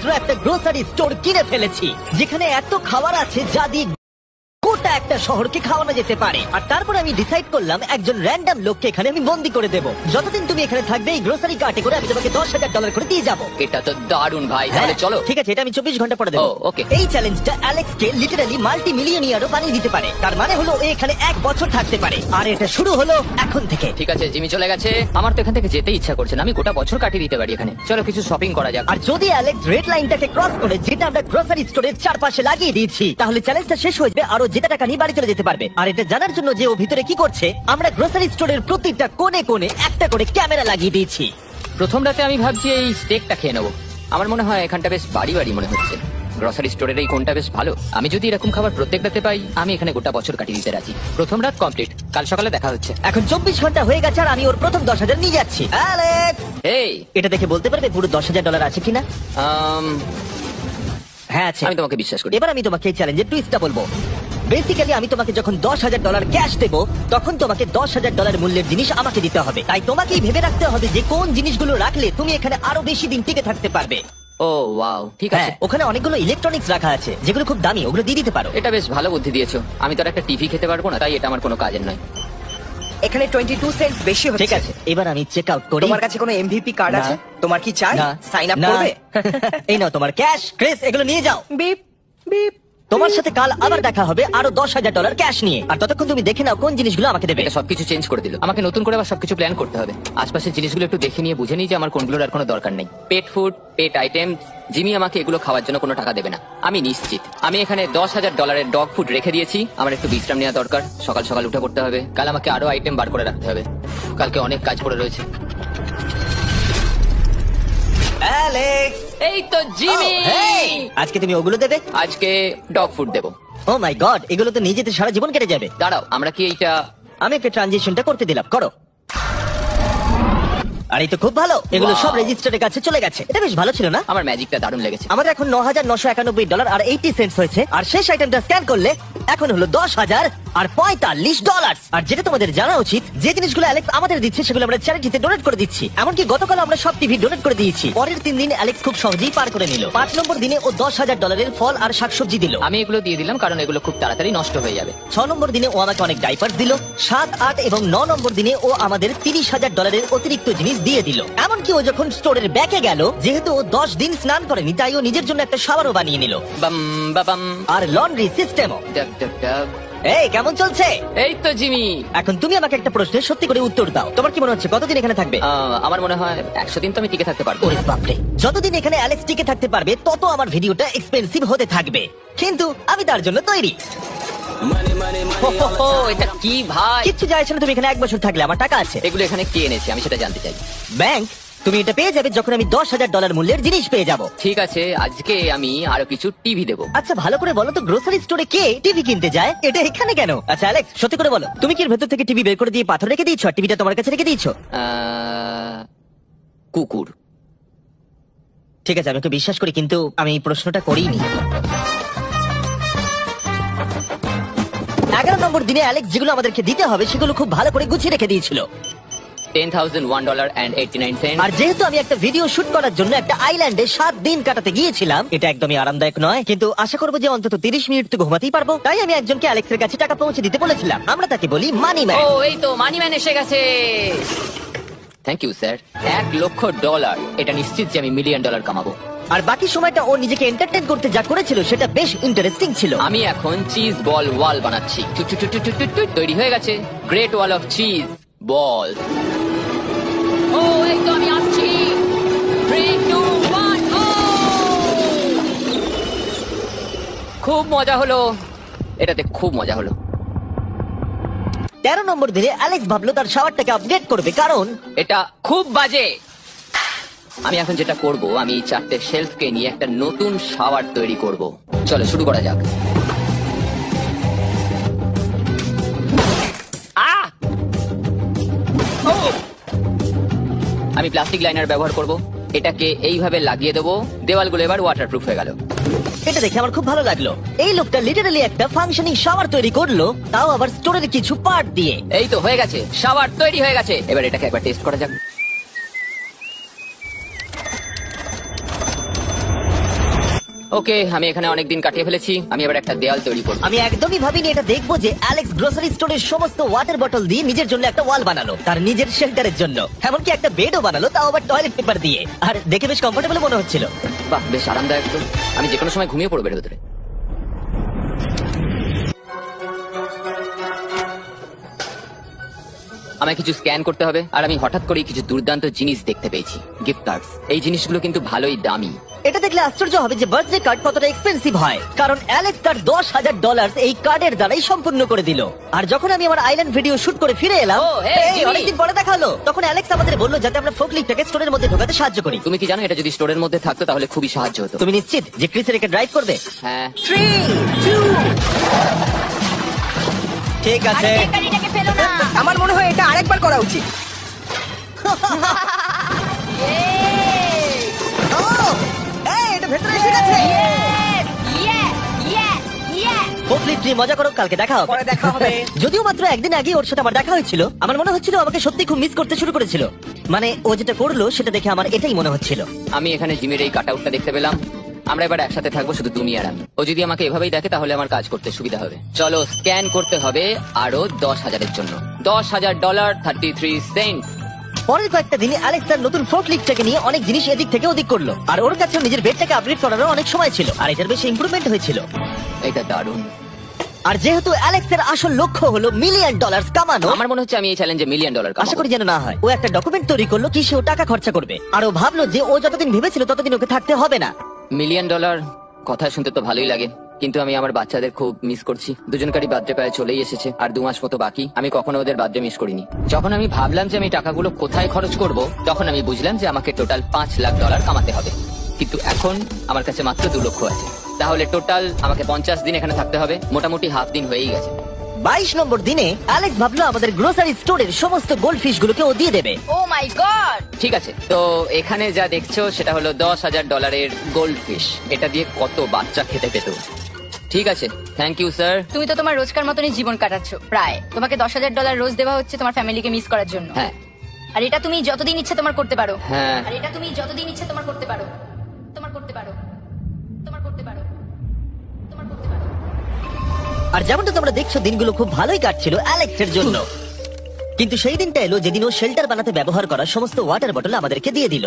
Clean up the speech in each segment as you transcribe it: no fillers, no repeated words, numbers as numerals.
মাত্র একটা grocery store কিনে ফেলেছি, যেখানে এত খাবার আছে যা দিয়ে গোটা একটা শহরকে খাওয়ানো যেতে পারে। আর তারপর আমি ডিসাইড করলাম একজন র্যান্ডম লোককে এখানে আমি বন্দি করে দেবো। যতদিন তুমি এখানে থাকবে এই গ্রোসারি কার্টে করে আমি তোমাকে $10,000 করে দিয়ে যাবো। এটা তো দারুণ ভাই, তাহলে চলো। ঠিক আছে, এটা আমি 24 ঘন্টা পরে দেবো। ওকে। এই চ্যালেঞ্জটা অ্যালেক্সকে লিটারালি মাল্টি মিলিয়নিয়ারও বানিয়ে দিতে পারে। তার মানে হলো ও এখানে 1 বছর থাকতে পারে। আর এটা শুরু হলো এখন থেকে। ঠিক আছে, জিমি চলে গেছে। আমার তো এখান থেকে যেতে ইচ্ছা করছে না, আমি গোটা বছর কাটিয়ে দিতে পারি এখানে। চলো কিছু শপিং করা যাক। আর যদি অ্যালেক্স রেড লাইনটাকে ক্রস করে, যেটা আমরা গ্রোসারি স্টোরের চারপাশে লাগিয়ে দিয়েছি, তাহলে চ্যালেঞ্জটা শেষ হয়ে যাবে। আরো যেটা টাকা নিয়ে বাড়ি চলে যেতে পারবে। আর এটা জানার জন্য যে ও ভিতরে কি করছে, আমরা গ্রোসারি স্টোরের প্রতিটা কোণে কোণে একটা করে ক্যামেরা লাগিয়ে দিয়েছি। প্রথম রাতে আমি ভাবছি এই স্টেকটা খেয়ে নেবো। আমার মনে হয় এখানটা বেশ বাড়ি বাড়ি মনে হচ্ছে। গ্রসারি স্টোরের এই কোনটা বেশ ভালো। আমি যদি এরকম খাবার প্রত্যেক রাতে পাই, আমি এখানে গোটা বছর কাটিয়ে দিতে রাজি। প্রথম রাত কমপ্লিট, কাল সকালে দেখা হচ্ছে। এখন 24 ঘন্টা হয়ে গেছে আর আমি ওর প্রথম 10,000 নিয়ে যাচ্ছি। অ্যালেক্স, এই এটা দেখে বলতে পারবে পুরো $10,000 আছে কিনা? হ্যাঁ আছে। আমি তোমাকে বিশ্বাস করি। এবার আমি তোমাকে এই চ্যালেঞ্জের টুইস্টটা বলবো। বেসিক্যালি আমি তোমাকে যখন $10,000 ক্যাশ দেবো, তখন তোমাকে $10,000 মূল্যের জিনিস আমাকে দিতে হবে। তাই তোমাকেই ভেবে রাখতে হবে যে কোন জিনিসগুলো রাখলে তুমি এখানে আরো বেশি দিন টিকে থাকতে পারবে। ও ওয়াও, ঠিক আছে। ওখানে অনেকগুলো ইলেকট্রনিক্স রাখা আছে যেগুলো খুব দামি, ওগুলো দিয়ে দিতে পারো। এটা বেশ ভালো বুদ্ধি দিয়েছো। আমি তো আর একটা টিভি খেতে পারবো না, তাই এটা আমার কোনো কাজের নয়। এখানে 22 সেন্ট বেশি হচ্ছে। ঠিক আছে, এবার আমি চেক আউট করি। তোমার কাছে কোনো এমভিপি কার্ড না। আছে? তোমার কি চাই? না। সাইন আপ না। করবে? এই নাও তোমার ক্যাশ। ক্রিস, এগুলো নিয়ে যাও। Beep beep. তোমার সাথে কাল আবার দেখা হবে আরো $10,000 ক্যাশ নিয়ে। আর ততক্ষণ তুমি দেখে নাও কোন জিনিসগুলো আমাকে দেবে। এটা সবকিছু চেঞ্জ করে দিল। আমাকে নতুন করে আবার সবকিছু প্ল্যান করতে হবে। আশপাশের জিনিসগুলো একটু দেখে নিয়ে বুঝে নিই যে আমার কোনগুলোর আর কোনো দরকার নেই। পেট ফুড, পেট আইটেম। জিমি আমাকে এগুলো খাওয়ার জন্য কোনো টাকা দেবে না, আমি নিশ্চিত। আমি এখানে $10,000 ডগ ফুড রেখে দিয়েছি। আমার একটু বিশ্রাম নেওয়া দরকার। সকাল সকাল উঠে পড়তে হবে। কাল আমাকে আরো আইটেম বার করে রাখতে হবে। কালকে অনেক কাজ পড়ে রয়েছে। অ্যালেক্স, এই তো জিমি। আজকে তুমি ওগুলো দেবে? আজকে ডগ ফুড দেবো। ও মাই গড, এগুলো তো নিজেতে সারা জীবন কেটে যাবে। দাঁড়াও, আমরা কি এইটা? আমি একটা ট্রানজিশনটা করতে দিলাম, করো। আর এই তো খুব ভালো, এগুলো সব রেজিস্টারের কাছে চলে গেছে। এটা বেশ ভালো ছিল না? আমার ম্যাজিকটা দারুণ লেগেছে। আমাদের এখন $9,991 আর 80 সেন্টস হয়েছে। আর শেষ আইটেমটা স্ক্যান করলে এখন হলো $10,045। আর যেটা তোমাদের জানা উচিত, যে জিনিসগুলো অ্যালেক্স আমাদের দিচ্ছে সেগুলো আমরা চ্যারিটিতে ডোনেট করে দিচ্ছি। এমনকি গতকাল আমরা সব টিভি ডোনেট করে দিয়েছি। পরের 3 দিন অ্যালেক্স খুব সহজেই পার করে নিল। 5 নম্বর দিনে ও $10,000 ফল আর শাকসবজি দিল। আমি এগুলো দিয়ে দিলাম কারণ এগুলো খুব তাড়াতাড়ি নষ্ট হয়ে যাবে। 6 নম্বর দিনে ও আমাকে অনেক ডাইপার দিল। 7, 8 এবং 9 নম্বর দিনে ও আমাদের $30,000 অতিরিক্ত জিনিস দিয়ে দিল। এমনকি ও যখন স্টোরের ব্যাকে গেল, যেহেতু ও 10 দিন স্নান করেনি, তাই ও নিজের জন্য একটা শাওয়ারও বানিয়ে নিল। বাম বাবাম। আর লন্ড্রি সিস্টেমও। ডাক ডাক ডাক। এই কেমন চলছে? এই তো জিমি। এখন তুমি আমাকে একটা প্রশ্নের সত্যি করে উত্তর দাও। তোমার কি মনে হচ্ছে কতদিন এখানে থাকবে? আমার মনে হয় 100 দিন তো আমি টিকে থাকতে পারবো। ওরে বাপরে, যতদিন এখানে অ্যালেক্স টিকে থাকতে পারবে তত আমার ভিডিওটা এক্সপেন্সিভ হতে থাকবে, কিন্তু আমি তার জন্য তৈরি। হো, এটা কি ভাই? কিচ্ছু যায় আসে না, তুমি এখানে 1 বছর থাকলে আমার টাকা আছে। এগুলো এখানে কে এনেছে আমি সেটা জানতে চাই। ব্যাংক। তুমি এটা পেয়ে যাবে যখন আমি $10,000 মূল্যের জিনিস পেয়ে যাব। ঠিক আছে, আজকে আমি আরো কিছু টিভি দেবো। আচ্ছা ভালো করে বলো তো, গ্রোসারি স্টোরে কে টিভি কিনতে যায়? এটা এখানে কেন? আচ্ছা অ্যালেক্স, সত্যি করে বলো, তুমি কি এর ভেতর থেকে টিভি বের করে দিয়ে পাথর রেখে দিয়েছো আর টিভিটা তোমার কাছে রেখে দিয়েছো? কুকুর। ঠিক আছে, আমি ওকে বিশ্বাস করি, কিন্তু আমি এই প্রশ্নটা করিনি। 11 নম্বর দিনে অ্যালেক্স যেগুলো আমাদেরকে দিতে হবে সেগুলো খুব ভালো করে গুছিয়ে রেখে দিয়েছিল। $10,001.89। আর যেহেতু আমি একটা ভিডিও শুট করার জন্য একটা আইল্যান্ডে 7 দিন কাটাতে গিয়েছিলাম, এটা একদমই আরামদায়ক নয়, কিন্তু আশা করবো যে অন্তত 30 মিনিট তো ঘুমাতেই পারবো। তাই আমি একজনকে অ্যালেক্সের কাছে টাকা পৌঁছে দিতে বলেছিলাম। আমরা তাকে বলি মানি ম্যান। ও এই তো মানি ম্যান এসে গেছে। Thank you sir. $1,00,000। এটা নিশ্চিত যে আমি $1 মিলিয়ন কামাবো। আর বাকি সময়টা ও নিজেকে এন্টারটেইন করতে যা করেছিল সেটা বেশ ইন্টারেস্টিং ছিল। আমি এখন চিজ বল ওয়াল বানাচ্ছি। তৈরি হয়ে গেছে great wall of cheese ball. ও এই তো আমি আসছি। 3, 2, 1 ও! খুব মজা হলো, এটাতে খুব মজা হলো। 13 নম্বর দিনে অ্যালেক্স ভাবলো তার শাওয়ারটাকে আপডেট করবে, কারণ এটা খুব বাজে। আমি এখন যেটা করব, আমি এই 4টে শেলফকে নিয়ে একটা নতুন শাওয়ার তৈরি করব। চলো শুরু করা যাক। আমি প্লাস্টিক লাইনার ব্যবহার করব। এটাকে এইভাবে লাগিয়ে দেবো। দেওয়ালগুলো এবার ওয়াটারপ্রুফ হয়ে গেল। এটা দেখে আমার খুব ভালো লাগলো। এই লোকটা লিটারালি একটা ফাংশনিং শাওয়ার তৈরি করলো, তাও আবার স্টোরের কিছু পার্ট দিয়ে। এই তো হয়ে গেছে, শাওয়ার তৈরি হয়ে গেছে। এবার এটাকে একবার টেস্ট করা যাক। ওকে, আমি এখানে অনেক দিন কাটিয়ে ফেলেছি, আমি এবার একটা দেয়াল তৈরি করবো। আমি একদমই ভাবিনি এটা দেখবো যে অ্যালেক্স গ্রোসারি স্টোরের সমস্ত ওয়াটার বটল দিয়ে নিজের জন্য একটা ওয়াল বানালো, তার নিজের শেল্টারের জন্য। এমনকি একটা বেডও বানালো, তাও আবার টয়লেট পেপার দিয়ে। আর দেখে বেশ কমফোর্টেবল মনে হচ্ছিল। বাহ, বেশ আরামদায়ক তো। আমি যে কোনো সময় ঘুমিয়ে পড়বো এর ভেতরে। আমায় কিছু স্ক্যান করতে হবে, আর আমি হঠাৎ করে কিছু দুর্দান্ত জিনিস দেখতে পেয়েছি, গিফট কার্ডস। এই জিনিসগুলো কিন্তু ভালোই দামি। এটা দেখলে আশ্চর্য হবে যে বার্থডে কার্ড কতটা এক্সপেন্সিভ হয়, কারণ অ্যালেক্স তার $10,000 এই কার্ডের দ্বারাই সম্পূর্ণ করে দিল। আর যখন আমি আমার আইল্যান্ড ভিডিও শুট করে ফিরে এলাম, ও, hey, এই, জিমি। অনেকদিন পরে দেখা হলো, তখন অ্যালেক্স আমাদের বললো যাতে আমরা ফোকলিফটটাকে স্টোরের মধ্যে ঢোকাতে সাহায্য করি। তুমি কি জানো এটা যদি স্টোরের মধ্যে থাকতো তাহলে খুবই সাহায্য হতো? তুমি নিশ্চিত যে ক্রিসের একে ড্রাইভ করবে? হ্যাঁ। 3, 2, ঠিক আছে। বেকারিটাকে ফেলো না। আমার মনে হয় এটা আরেকবার করা উচিত। ও, এই, এটা ভেতরে এসে গেছে। ফোকলিফট নিয়ে মজা করো, কালকে দেখা হবে। পরে দেখা হবে। যদিও মাত্র একদিন আগে ওর সাথে আমার দেখা হয়েছিল, আমার মনে হচ্ছিল আমাকে সত্যি খুব মিস করতে শুরু করেছিল। মানে ও যেটা করলো সেটা দেখে আমার এটাই মনে হচ্ছিল। আমি এখানে জিমের এই কাট আউটটা দেখতে পেলাম। আমরা এবার একসাথে থাকবো, শুধু তুমি আর আমি। ও যদি আমাকে এভাবেই দেখে তাহলে আমার কাজ করতে সুবিধা হবে। চলো, স্ক্যান করতে হবে আরো 10,000-এর জন্য। $10,000 33 সেন্ট। পরের কয়েকটা দিনে অ্যালেক্স তার নতুন ফোকলিফটটাকে নিয়ে অনেক জিনিস এদিক থেকে ওদিক করলো, আর ওর কাছেও নিজের বেডটাকে আপগ্রেড করারও অনেক সময় ছিল, আর এটার বেশি ইমপ্রুভমেন্ট হয়েছিল। এটা দারুণ। আর যেহেতু অ্যালেক্সের আসল লক্ষ্য হলো $1 মিলিয়ন কামানো, আমার মনে হচ্ছে আমি এই চ্যালেঞ্জে $1 মিলিয়ন আশা করি যেন না হয়। ও একটা ডকুমেন্ট তৈরি করলো কি সে ও টাকা খরচা করবে, আর ও ভাবলো যে ও যতদিন ভেবেছিল ততদিন ওকে থাকতে হবে না। $1 মিলিয়ন কথা শুনতে তো ভালোই লাগে, কিন্তু আমি আমার বাচ্চাদের খুব মিস করছি। দুজনকারই বার্থডে প্রায় চলেই এসেছে, আর 2 মাস মতো বাকি। আমি কখনো ওদের বার্থডে মিস করিনি। যখন আমি ভাবলাম যে আমি টাকাগুলো কোথায় খরচ করব, তখন আমি বুঝলাম যে আমাকে টোটাল $5 লাখ কামাতে হবে। কিন্তু এখন আমার কাছে মাত্র 2 লক্ষ আছে। তাহলে টোটাল আমাকে 50 দিন এখানে থাকতে হবে। মোটামুটি হাফ দিন হয়েই গেছে। 22 নম্বর দিনে অ্যালেক্স ভাবলো আমাদের গ্রোসারি স্টোরের সমস্ত গোল্ড ফিশ গুলোকে ও দিয়ে দেবে। ও মাই গড। ঠিক আছে, তো এখানে যা দেখছো সেটা হলো $10,000 গোল্ড ফিশ। এটা দিয়ে কত বাচ্চা খেতে পেত। ঠিক আছে, থ্যাংক ইউ স্যার। তুমি তো তোমার রোজকার মতনই জীবন কাটাচ্ছ প্রায়। তোমাকে $10,000 রোজ দেওয়া হচ্ছে তোমার ফ্যামিলিকে মিস করার জন্য। হ্যাঁ আর এটা তুমি যতদিন ইচ্ছে তোমার করতে পারো। হ্যাঁ। আর এটা তুমি যতদিন ইচ্ছে তোমার করতে পারো। তোমার করতে পারো। তোমার করতে পারো। তোমার করতে পারো। আর যেমনটা তোমরা দেখছো দিনগুলো খুব ভালোই কাটছিল অ্যালেক্সের জন্য, কিন্তু সেই দিনটা এলো যেদিন ও শেল্টার বানাতে ব্যবহার করা সমস্ত ওয়াটার বটল আমাদেরকে দিয়ে দিল।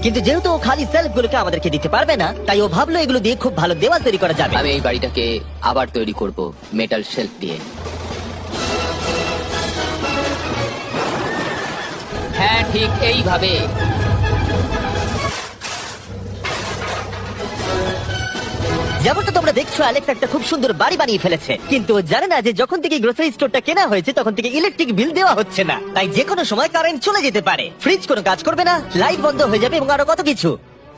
কিন্তু যেহেতু ও খালি সেলফ গুলোকে আমাদেরকে দিতে পারবে না, তাই ও ভাবলো এগুলো দিয়ে খুব ভালো দেওয়াল তৈরি করা যাবে। আমি এই বাড়িটাকে আবার তৈরি করব মেটাল শেলফ দিয়ে। হ্যাঁ, ঠিক এইভাবে। যেমনটা তোমরা দেখছো অ্যালেক্স একটা খুব সুন্দর বাড়ি বানিয়ে ফেলেছে, কিন্তু ও জানে না যে যখন থেকে গ্রোসারি স্টোরটা কেনা হয়েছে তখন থেকে ইলেকট্রিক বিল দেওয়া হচ্ছে না, তাই যে কোনো সময় কারেন্ট চলে যেতে পারে, ফ্রিজ কোনো কাজ করবে না, লাইট বন্ধ হয়ে যাবে এবং আরো কত কিছু।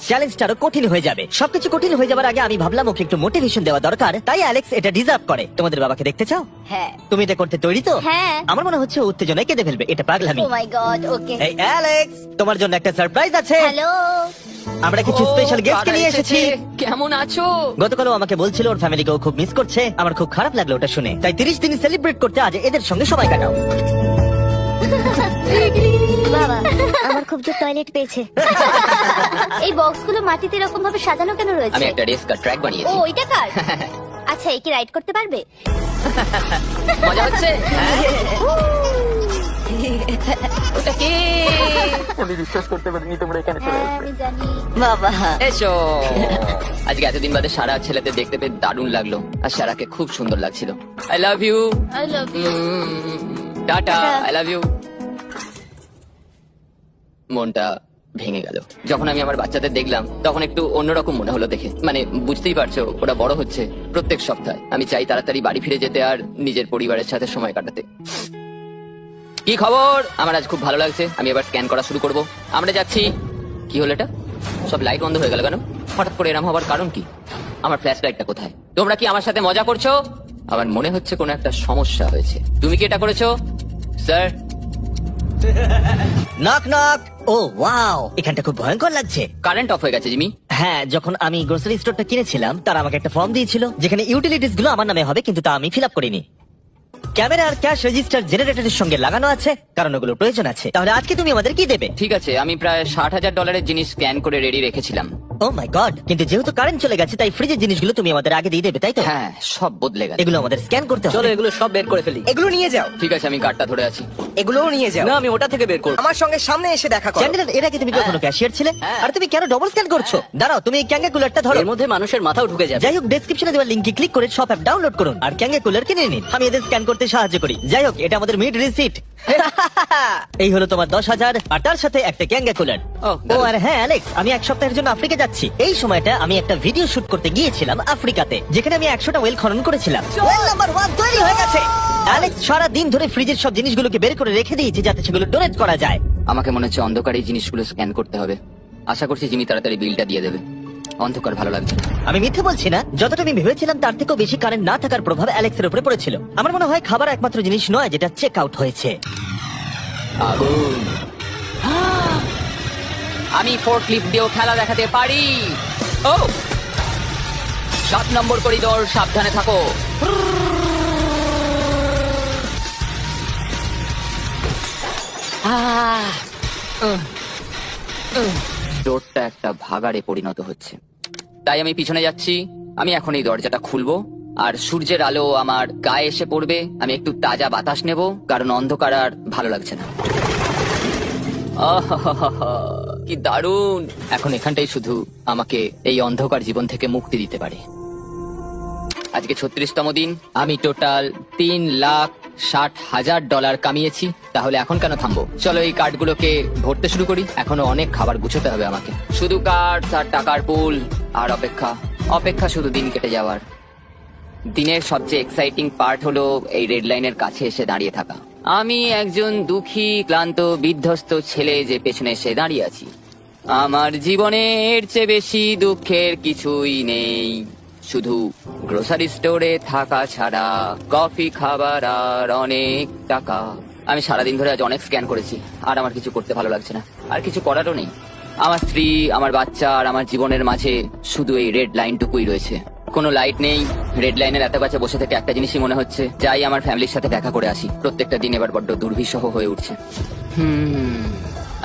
চ্যালেঞ্জটা আরো কঠিন হয়ে যাবে। সবকিছু কঠিন হয়ে যাবার আগে আমি ভাবলাম ওকে একটু মোটিভেশন দেওয়া দরকার, তাই অ্যালেক্স এটা ডিজার্ভ করে। তোমাদের বাবাকে দেখতে চাও? হ্যাঁ। তুমি এটা করতে তৈরি তো? হ্যাঁ। আমার মনে হচ্ছে ও উত্তেজনায় কেঁদে ফেলবে, এটা পাগলামি। ও মাই গড। ওকে। এই অ্যালেক্স, তোমার জন্য একটা সারপ্রাইজ আছে। হ্যালো। আমরা কিছু স্পেশাল গেস্টকে কারা নিয়ে এসেছি। কেমন আছো? গতকালও আমাকে বলছিল ওর ফ্যামিলিকেও খুব মিস করছে। আমার খুব খারাপ লাগলো ওটা শুনে, তাই 30 দিন সেলিব্রেট করতে আজ এদের সঙ্গে সময় কাটাও। বাবা, আমার খুব জোর টয়লেট পেয়েছে। এই বক্সগুলো মাটিতে এরকম ভাবে সাজানো কেন আমি রয়েছে? একটা রেস কার ট্র্যাক ও, বানিয়েছি। ওইটা কার? আচ্ছা, একে রাইড করতে পারবে? মজা হচ্ছে? ওটা কে? আমি বিশ্বাস করতে পারিনি তোমরা এখানে চলে হ্যাঁ, আসবে। আমি জানি। বাবা, এসো। আজকে এতদিন বাদে সারা ছেলেদের দেখতে পেয়ে দারুণ লাগলো, আর সারাকে খুব সুন্দর লাগছিল। I love you. I love you. Tata. Tata. I love you. মনটা ভেঙে গেল যখন আমি আমার বাচ্চাদের দেখলাম, তখন একটু অন্যরকম মনে হলো দেখে। মানে বুঝতেই পারছো, ওরা বড় হচ্ছে প্রত্যেক সপ্তাহে। আমি চাই তাড়াতাড়ি বাড়ি ফিরে যেতে আর নিজের পরিবারের সাথে সময় কাটাতে। কি খবর? আমার আজ খুব ভালো লাগছে। আমি এবার স্ক্যান করা শুরু করব। আমরা যাচ্ছি। কি হলো এটা? সব লাইট বন্ধ হয়ে গেল কেন? হঠাৎ করে এরম হবার কারণ কি? আমার ফ্ল্যাশ লাইটটা কোথায়? তোমরা কি আমার সাথে মজা করছো? আমার মনে হচ্ছে কোনো একটা সমস্যা হয়েছে। তুমি কি এটা করেছো sir? Knock knock. Oh wow, এখানটা খুব ভয়ঙ্কর লাগছে। কারেন্ট অফ হয়ে গেছে জিমি। হ্যাঁ, যখন আমি গ্রোসারি স্টোরটা কিনেছিলাম তারা আমাকে একটা ফর্ম দিয়েছিল যেখানে ইউটিলিটিস গুলো আমার নামে হবে, কিন্তু তা আমি ফিল আপ করিনি। ক্যামেরা আর ক্যাশ রেজিস্টার জেনারেটরের সঙ্গে লাগানো আছে, কারণ ওগুলো প্রয়োজন আছে। তাহলে আজকে তুমি আমাদের কি দেবে? ঠিক আছে, আমি প্রায় $60,000 জিনিস স্ক্যান করে রেডি রেখেছিলাম। ও মাই গড, কিন্তু যেহেতু কারেন্ট চলে গেছে তাই ফ্রিজের জিনিসগুলো তুমি আমাদের আগে দিয়ে দেবে, তাই তো? হ্যাঁ, সব বদলে গেল। এগুলো আমাদের স্ক্যান করতে চলো হবে। এগুলো সব বের করে ফেলি। এগুলো নিয়ে যাও, ঠিক আছে, আমি কার্ডটা ধরে আছি। এগুলোও নিয়ে যাও। না, আমি ওটা থেকে বের করব। আমার সঙ্গে সামনে এসে দেখা করো। চ্যান্ডেলার, এর আগে তুমি কখনো ক্যাশিয়ার ছিলে? হ্যাঁ। আর তুমি কেন ডবল স্ক্যান করছো? দাঁড়াও, তুমি এই ক্যাঙ্গা কুলারটা ধরো। এর মধ্যে মানুষের মাথাও ঢুকে যাবে। যাই হোক, ডেসক্রিপশনে দেওয়া লিংকে ক্লিক করে শপ অ্যাপ ডাউনলোড করুন আর ক্যাঙ্গা কুলার কিনে নিন। আমি এদের স্ক্যান করতে সাহায্য করি। যাই হোক, এটা আমাদের মিড রিসিট। এই হলো তোমার 10,000 আর তার সাথে একটা ক্যাঙ্গা কুলার। ও আর হ্যাঁ অ্যালেক্স, আমি এক সপ্তাহের জন্য আফ্রিকা যাচ্ছি। এই সময়টা আমি একটা ভিডিও শুট করতে গিয়েছিলাম আফ্রিকাতে, যেখানে আমি 100টা ওয়েল খনন করেছিলাম। ওয়েল নাম্বার 1 তৈরি হয়ে গেছে। অ্যালেক্স সারা দিন ধরে ফ্রিজের সব জিনিসগুলোকে বের করে রেখে দিয়েছে যাতে সেগুলো ডোনেট করা যায়। আমাকে মনে হচ্ছে অন্ধকারে এই জিনিসগুলো স্ক্যান করতে হবে। আশা করছি জিমি তাড়াতাড়ি বিলটা দিয়ে দেবে। অন্ধকার ভালো লাগছে না। আমি মিথ্যে বলছি না, যতটা আমি ভেবেছিলাম তার থেকেও বেশি কারেন্ট না থাকার প্রভাব অ্যালেক্সের উপরে পড়েছিল। আমার মনে হয় খাবার একমাত্র জিনিস নয় যেটা চেক আউট হয়েছে। আগুন। আমি ফোর্কলিফট দিয়েও খেলা দেখাতে পারি। ও 7 নম্বর করিডোর, সাবধানে থাকো। ডোরটা একটা ভাগাড়ে পরিণত হচ্ছে, তাই আমি পিছনে যাচ্ছি। আমি এখন এই দরজাটা খুলবো আর সূর্যের আলো আমার গায়ে এসে পড়বে। আমি একটু তাজা বাতাস নেব, কারণ অন্ধকার আর ভালো লাগছে না। আহাহাহা, কি দারুণ! এখন এখানটাই শুধু আমাকে এই অন্ধকার জীবন থেকে মুক্তি দিতে পারে। আজকে 36তম দিন। আমি টোটাল $3,60,000 কামিয়েছি। তাহলে এখন কেন থামবো? চলো এই কার্ডগুলোকে ভরতে শুরু করি। এখনো অনেক খাবার গুছোতে হবে আমাকে। শুধু কার্ড আর টাকার পুল আর অপেক্ষা, অপেক্ষা শুধু দিন কেটে যাওয়ার। দিনের সবচেয়ে এক্সাইটিং পার্ট হলো এই রেড লাইনের কাছে এসে দাঁড়িয়ে থাকা। আমি একজন দুঃখী, ক্লান্ত, বিধ্বস্ত ছেলে যে পেছনে এসে দাঁড়িয়ে আছি। আমার জীবনে এর চেয়ে বেশি দুঃখের কিছুই নেই, শুধু গ্রোসারি স্টোরে থাকা ছাড়া, কফি খাবার আর অনেক টাকা। আমি সারাদিন ধরে আজ অনেক স্ক্যান করেছি আর আমার কিছু করতে ভালো লাগছে না, আর কিছু করারও নেই। আমার স্ত্রী, আমার বাচ্চা আর আমার জীবনের মাঝে শুধু এই রেড লাইনটুকুই রয়েছে। কোনো লাইট নেই। রেড লাইনের এত কাছে বসে থেকে একটা জিনিসই মনে হচ্ছে, যাই আমার ফ্যামিলির সাথে দেখা করে আসি। প্রত্যেকটা দিন এবার বড্ড দুর্বিষহ হয়ে উঠছে।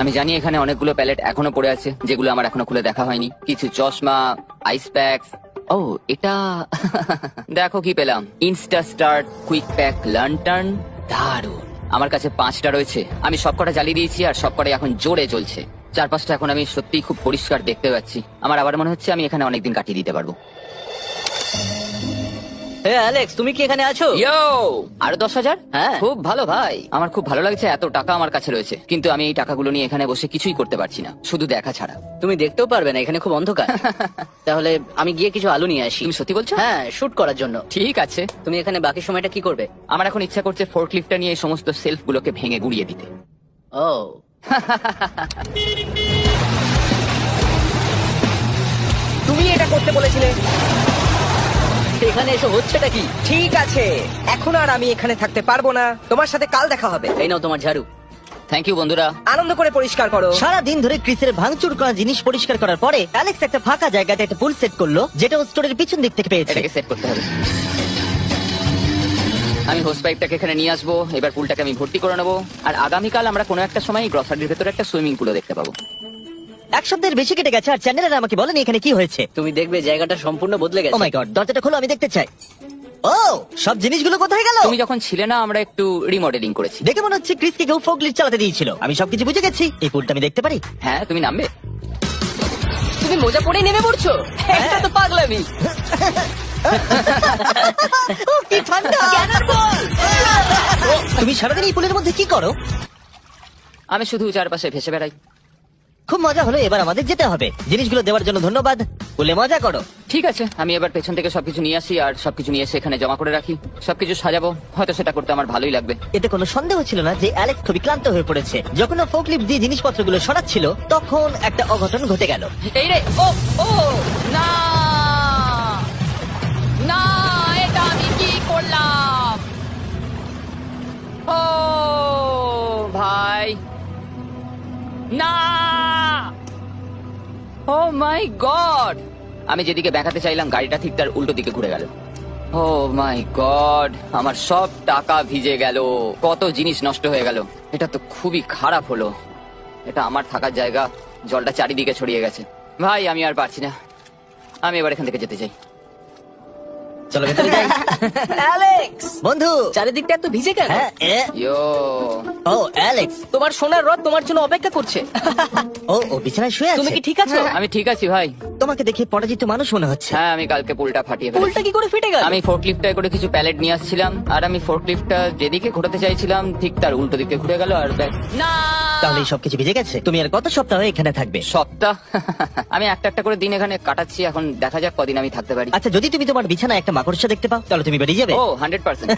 আমি জানি এখানে অনেকগুলো প্যালেট এখনো পড়ে আছে যেগুলো আমার এখনো খুলে দেখা হয়নি। কিছু চশমা, আইস প্যাকস। ও এটা দেখো কি পেলাম, ইনস্টা স্টার্ট কুইক প্যাক লান্টার্ন। দারুণ। আমার কাছে 5টা রয়েছে। আমি সবকটা জ্বালিয়ে দিয়েছি আর সবকটাই এখন জোরে জ্বলছে। চারপাশটা এখন আমি সত্যিই খুব পরিষ্কার দেখতে পাচ্ছি। আমার আবার মনে হচ্ছে আমি এখানে অনেকদিন কাটিয়ে দিতে পারবো। অ্যালেক্স, তুমি কি এখানে আছো? ইয়ো, আরো 10,000? হ্যাঁ। খুব ভালো ভাই, আমার খুব ভালো লাগছে। এত টাকা আমার কাছে রয়েছে, কিন্তু আমি এই টাকাগুলো নিয়ে এখানে বসে কিছুই করতে পারছি না, শুধু দেখা ছাড়া। তুমি দেখতেও পারবে না, এখানে খুব অন্ধকার। তাহলে আমি গিয়ে কিছু আলু নিয়ে আসি। তুমি সত্যি বলছো? হ্যাঁ, শুট করার জন্য। ঠিক আছে। তুমি এখানে বাকি সময়টা কি করবে? আমার এখন ইচ্ছা করছে ফোর্কলিফটটা নিয়ে এই সমস্ত সেলফ গুলোকে ভেঙে গুড়িয়ে দিতে। ও তুমি এটা করতে বলেছিলে। এখানে এসে হচ্ছেটা কি? ঠিক আছে, এখন আর আমি এখানে থাকতে পারবো না। তোমার সাথে কাল দেখা হবে। এই নাও তোমার ঝাড়ু। থ্যাংক ইউ বন্ধুরা। আনন্দ করে পরিষ্কার করো। সারা দিন ধরে ক্রিসের ভাঙচুর করা জিনিস পরিষ্কার করার পরে অ্যালেক্স একটা ফাঁকা জায়গাতে একটা পুল সেট করলো, যেটা ও স্টোরের পিছন দিক থেকে পেয়েছে। এটাকে সেট করতে হবে। আমি হোস পাইপটাকে এখানে নিয়ে আসবো। এবার পুলটাকে আমি ভর্তি করে নেবো। আর আগামীকাল আমরা কোনো একটা সময় গ্রসারির ভেতরে একটা সুইমিং পুলও দেখতে পাবো। এক সপ্তাহের বেশি কেটে গেছে আর চ্যান্ডেলার আমাকে বলেনি এখানে কি হয়েছে। তুমি দেখবে জায়গাটা সম্পূর্ণ বদলে ও গেছে। মাই গড, দরজাটা খোলো, আমি দেখতে চাই। ও, সব জিনিসগুলো কোথায় গেল? তুমি যখন ছিলে না, আমরা একটু রিমডেলিং করেছি। দেখে মনে হচ্ছে ক্রিসকে কেউ ফোর্কলিফট চালাতে দিয়েছিল। আমি সবকিছু বুঝে গেছি। এই পুলটা আমি দেখতে পারি? হ্যাঁ, তুমি নামবে। তুমি মোজা পরে নেমে পড়ছো? এটা তো পাগলামি। ও, কি ঠান্ডা! তুমি সারাদিন এই পুলের মধ্যে কি করো? আমি শুধু চারপাশে ভেসে বেড়াই। খুব মজা হলো, এবার আমাদের যেতে হবে। জিনিসগুলো দেওয়ার জন্য ধন্যবাদ। পুলে মজা করো। ঠিক আছে, আমি এবার পেছন থেকে সবকিছু নিয়ে আসি আর সবকিছু নিয়ে এসে এখানে জমা করে রাখি। সবকিছু সাজাবো, হয়তো সেটা করতে আমার ভালোই লাগবে। এতে কোনো সন্দেহ ছিল না যে অ্যালেক্স খুবই ক্লান্ত হয়ে পড়েছে। যখন ও ফোর্কলিফট দিয়ে জিনিসপত্রগুলো সরাচ্ছিল তখন একটা অঘটন ঘটে গেল। এই রে, ও ও না না, এটা আমি কি করলাম? ও ভাই, না! ও মাই গড! আমি যেদিকে দেখাতে চাইলাম গাড়িটা ঠিক তার উল্টো দিকে ঘুরে গেল। ও মাই গড, আমার সব টাকা ভিজে গেল, কত জিনিস নষ্ট হয়ে গেল। এটা তো খুবই খারাপ হলো। এটা আমার থাকার জায়গা, জলটা চারিদিকে ছড়িয়ে গেছে। ভাই আমি আর পারছি না, আমি এবার এখান থেকে যেতে চাই। চলো ভেতরে যাই। অ্যালেক্স, বন্ধু। চারিদিকটা এত ভিজে কেন? হ্যাঁ, ইয়ো, ও অ্যালেক্স। তোমার সোনার রথ তোমার জন্য অপেক্ষা করছে। ও বিছানায় শুয়ে আছে। তুমি কি ঠিক আছো? আমি ঠিক আছি ভাই। তোমাকে দেখে পরাজিত মানুষ মনে হচ্ছে। হ্যাঁ, আমি কালকে পুলটা ফাটিয়ে ফেলেছি। পুলটা কি করে ফেটে গেল? আমি ফোর্কলিফটে করে কিছু প্যালেট নিয়ে আসছিলাম, আর আমি ফোর্কলিফটটা যেদিকে ঘোরাতে চাইছিলাম ঠিক তার উল্টো দিকে ঘুরে গেল। আর না, তাহলে এই সবকিছু ভিজে গেছে। তুমি আর কত সপ্তাহ এখানে থাকবে? সপ্তাহ? আমি একটা একটা করে দিন এখানে কাটাচ্ছি, এখন দেখা যাক কদিন আমি থাকতে পারি। আচ্ছা, যদি তুমি তোমার বিছানায় একটা মাকড়সা দেখতে পাও তাহলে তুমি বেরিয়ে যাবে? ও 100%।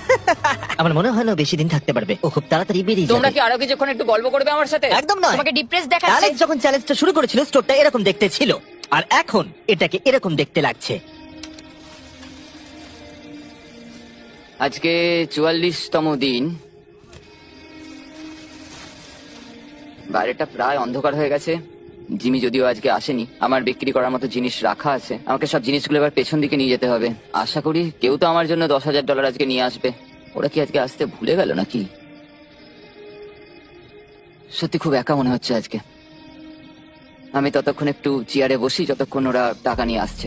আমার মনে হয় না ও বেশি দিন থাকতে পারবে। ও খুব তাড়াতাড়ি বেরিয়ে তোমরা যাবে। কি আরো কিছুক্ষণ একটু গল্প করবে আমার সাথে? একদম নয়। তোমাকে ডিপ্রেস দেখাচ্ছে। অ্যালেক্স যখন চ্যালেঞ্জটা শুরু করেছিল স্টোরটা এরকম দেখতে ছিল, আর এখন এটাকে এরকম দেখতে লাগছে। আজকে 44তম দিন, বাইরেটা প্রায় অন্ধকার হয়ে গেছে। জিমি যদিও আজকে আসেনি, আমার বিক্রি করার মতো জিনিস রাখা আছে। আমাকে সব জিনিসগুলো এবার পেছন দিকে নিয়ে যেতে হবে। আশা করি কেউ তো আমার জন্য $10,000 আজকে নিয়ে আসবে। ওরা কি আজকে আসতে ভুলে গেল নাকি? সত্যি খুব একা মনে হচ্ছে আজকে। আমি ততক্ষণ একটু চেয়ারে বসি যতক্ষণ ওরা টাকা নিয়ে আসছে।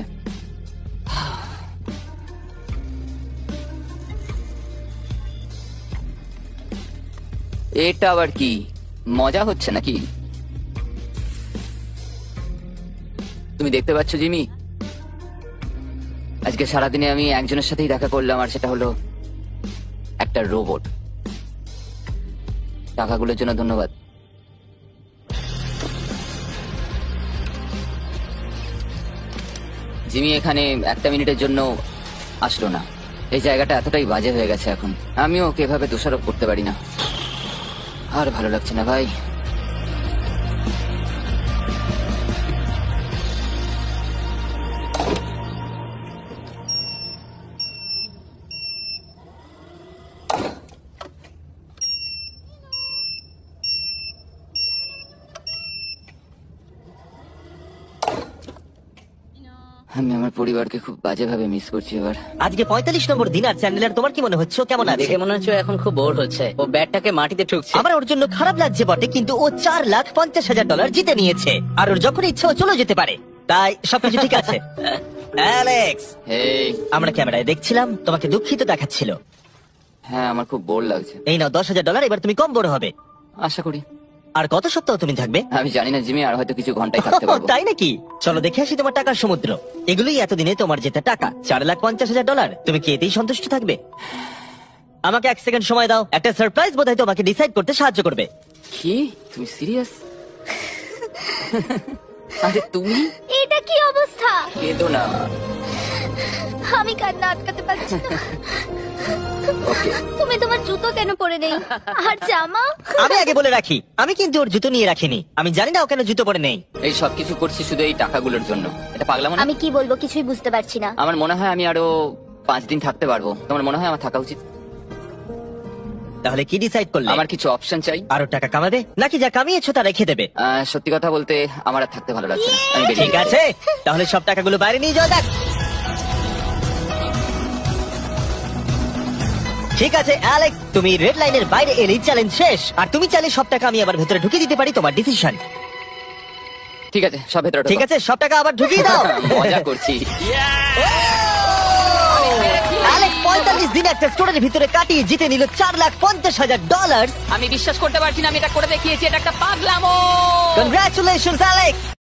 এটা আবার কি মজা হচ্ছে নাকি? তুমি দেখতে পাচ্ছ জিমি, আজকে সারাদিনে আমি একজনের সাথেই দেখা করলাম, আর সেটা হলো একটা রোবট। টাকাগুলোর জন্য ধন্যবাদ। জিমি এখানে 1 মিনিটের জন্য আসলো না। এই জায়গাটা এতটাই বাজে হয়ে গেছে এখন, আমিও ওকে এভাবে দোষারোপ করতে পারি না। আর ভালো লাগছে না ভাই। আমি আমার পরিবারকে খুব বাজেভাবে মিস করছি এবার। আজকে 45 নম্বর দিন, আর চ্যান্ডেলার তোমার কি মনে হচ্ছে ও কেমন আছে? দেখে মনে হচ্ছে ও এখন খুব বোর হচ্ছে। ও ব্যাটটাকে মাটিতে ঠুকছে। আমার ওর জন্য খারাপ লাগছে বটে, কিন্তু ও $4,50,000 জিতে নিয়েছে, আর ওর যখন ইচ্ছে ও চলে যেতে পারে। তাই সবকিছু ঠিক আছে। অ্যালেক্স, হেই, আমরা ক্যামেরায় দেখছিলাম, তোমাকে দুঃখিত দেখাচ্ছিল। হ্যাঁ আমার খুব বোর লাগছে। এই নাও $10,000, এবার তুমি কম বড় হবে। আশা করি। আর কত সপ্তাহ তুমি থাকবে? আমি জানি না জিমি, আর হয়তো কিছু ঘন্টায় থাকতে পারবো। তাই নাকি? চলো দেখে আসি তোমার টাকার সমুদ্র। এগুলোই এতদিনে তোমার জেতা টাকা, $4,50,000। তুমি কি এতেই সন্তুষ্ট থাকবে? আমাকে 1 সেকেন্ড সময় দাও। একটা সারপ্রাইজ বোধহয় তোমাকে ডিসাইড করতে সাহায্য করবে। কি তুমি সিরিয়াস? আরে তুমি এটা কি অবস্থা? কেঁদো না। আমি কান্না আটকাতে পারছি না। ওকে, তুমি তোমার জুতো কেন পরে নেই? আর জামা? আমি আগে বলে রাখি, আমি কিন্তু ওর জুতো নিয়ে রাখিনি। আমি জানি না ও কেন জুতো পরে নেই। এই সব কিছু করছি শুধু এই টাকাগুলোর জন্য। এটা পাগলামো না? আমি কি বলবো কিছুই বুঝতে পারছি না। আমার মনে হয় আমি আরো 5 দিন থাকতে পারবো। তোমার মনে হয় আমার থাকা উচিত? তাহলে কি ডিসাইড করলে? আমার কিছু অপশন চাই। আরো টাকা কামাবে, নাকি যা কামিয়েছো তা রেখে দেবে? সত্যি কথা বলতে আমার আর থাকতে ভালো লাগছে না। আমি বেরিয়ে ঠিক আছে, তাহলে সব টাকাগুলো বাইরে নিয়ে যাওয়া যাক। ঠিক আছে অ্যালেক্স, তুমি রেড লাইনের বাইরে এলেই চ্যালেঞ্জ শেষ। আর তুমি চাইলে সব টাকা আমি আবার ভেতরে ঢুকিয়ে দিতে পারি, তোমার ডিসিশন। ঠিক আছে, সব ভেতরে ঠিক আছে, সব টাকা আবার ঢুকিয়ে দাও। মজা করছি। অ্যালেক্স 45 দিন একটা স্টোরের ভিতরে কাটিয়ে জিতে নিল $4,50,000। আমি বিশ্বাস করতে পারছি না আমি এটা করে দেখিয়েছি। এটা একটা পাগলামো। Congratulations Alex.